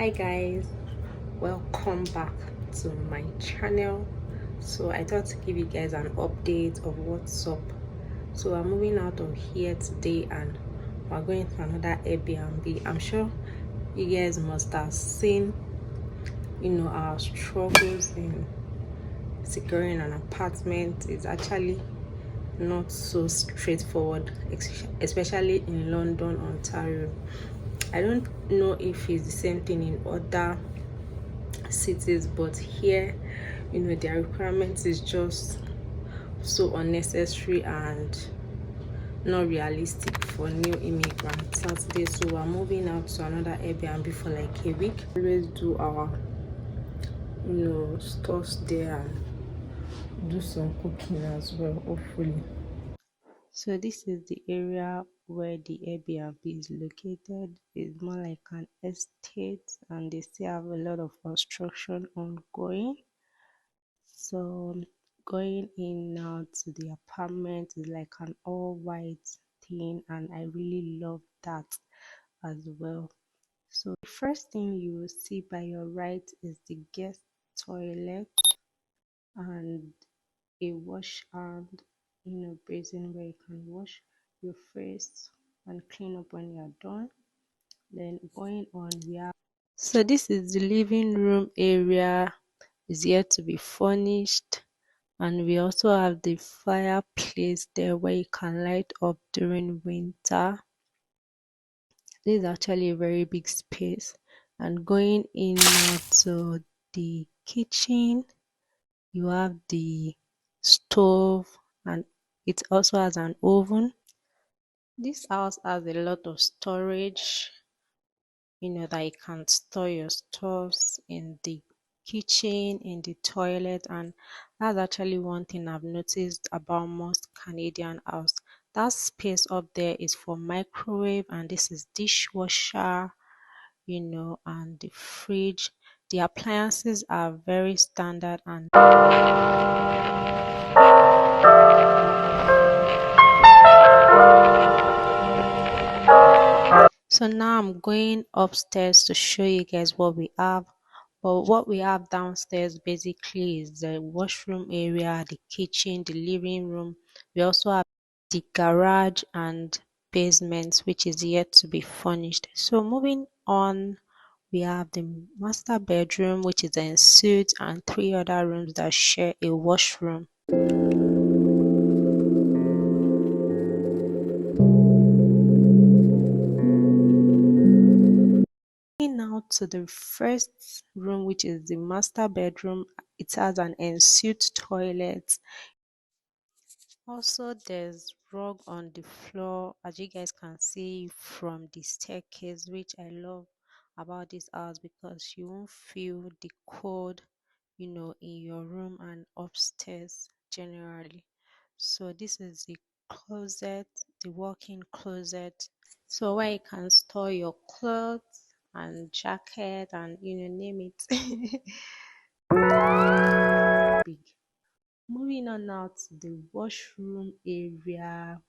Hi guys, welcome back to my channel. So I thought to give you guys an update of what's up. So I'm moving out of here today and we're going to another Airbnb. I'm sure you guys must have seen our struggles in securing an apartment is actually not so straightforward, especially in London, Ontario. I don't know if it's the same thing in other cities, but here their requirements is just so unnecessary and not realistic for new immigrants. Saturday, so we're moving out to another Airbnb for like a week. Always do our stuff there and do some cooking as well, hopefully. So this is the area where the Airbnb is located. It's more like an estate and they still have a lot of construction ongoing. So going in now to the apartment is like an all white thing and I really love that as well. So the first thing you will see by your right is the guest toilet and a wash and basin where you can wash your face and clean up when you're done. Then going on, we have, so this is the living room area, is yet to be furnished, and we also have the fireplace there where you can light up during winter. This is actually a very big space. And going in now to the kitchen, you have the stove and it also has an oven. This house has a lot of storage, that you can store your stuffs in the kitchen, in the toilet, and that's actually one thing I've noticed about most Canadian house. That space up there is for microwave, and this is dishwasher, and the fridge. The appliances are very standard and so now I'm going upstairs to show you guys what we have. But what we have downstairs basically is the washroom area, the kitchen, the living room. We also have the garage and basement, which is yet to be furnished. So moving on, we have the master bedroom, which is en suite, and three other rooms that share a washroom. Now to the first room, which is the master bedroom. It has an ensuite toilet. Also, there's rug on the floor, as you guys can see from the staircase, which I love about this house because you won't feel the cold, in your room and upstairs generally. So this is the closet, the walk-in closet. So where you can store your clothes and jacket and name it. Big. Moving on now to the washroom area.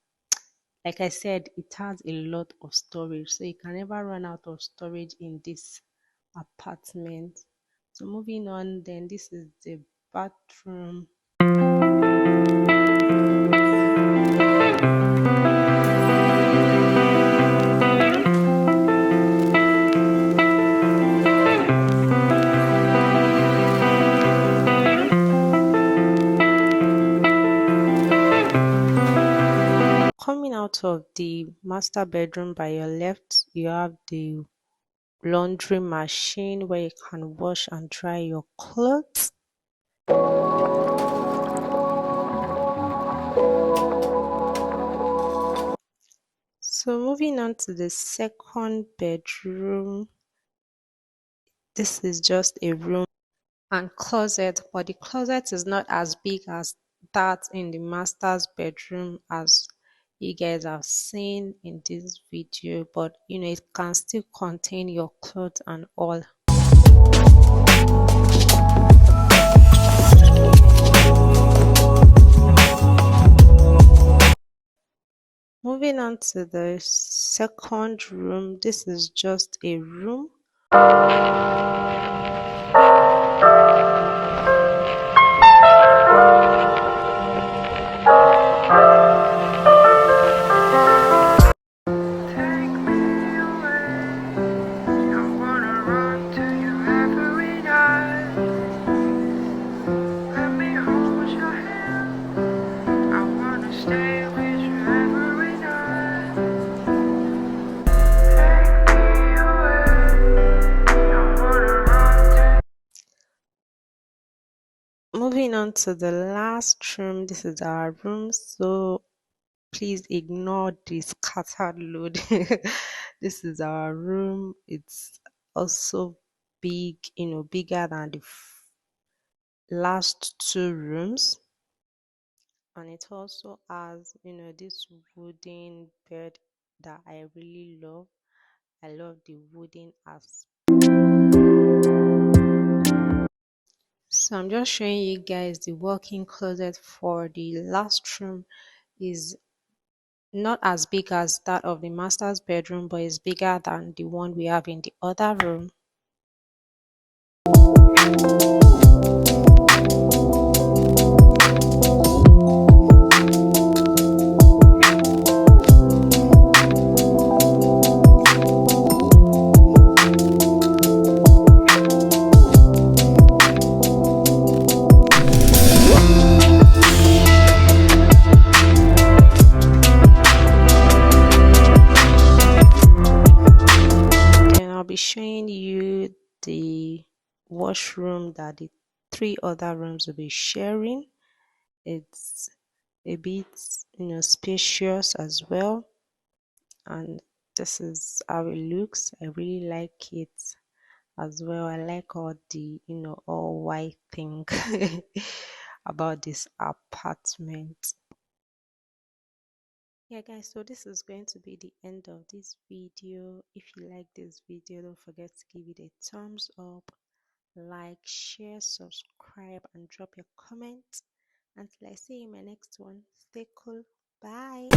Like I said, it has a lot of storage, so you can never run out of storage in this apartment. So moving on, then this is the bathroom. Coming out of the master bedroom by your left, you have the laundry machine where you can wash and dry your clothes. So moving on to the second bedroom, this is just a room and closet, but the closet is not as big as that in the master's bedroom as you guys have seen in this video, but it can still contain your clothes and all. Moving on to the second room, this is just a room Take me away. I wanna run to you every night. Let me hold your hand. I wanna stay with you every night. Take me away. I wanna run to. Moving on to the last room. This is our room. So please ignore this scattered load. This is our room. It's also big, bigger than the last two rooms. And it also has, this wooden bed that I really love. I love the wooden aspect. So I'm just showing you guys the walk-in closet for the last room. Is not as big as that of the master's bedroom, but it's bigger than the one we have in the other room. Then I'll be showing you the washroom that the three other rooms will be sharing. It's a bit, spacious as well. And this is how it looks. I really like it as well. I like all the, all white thing about this apartment. Yeah, guys, so this is going to be the end of this video. If you like this video, don't forget to give it a thumbs up, like, share, subscribe, and drop your comments. Until I see you in my next one, stay cool. Bye.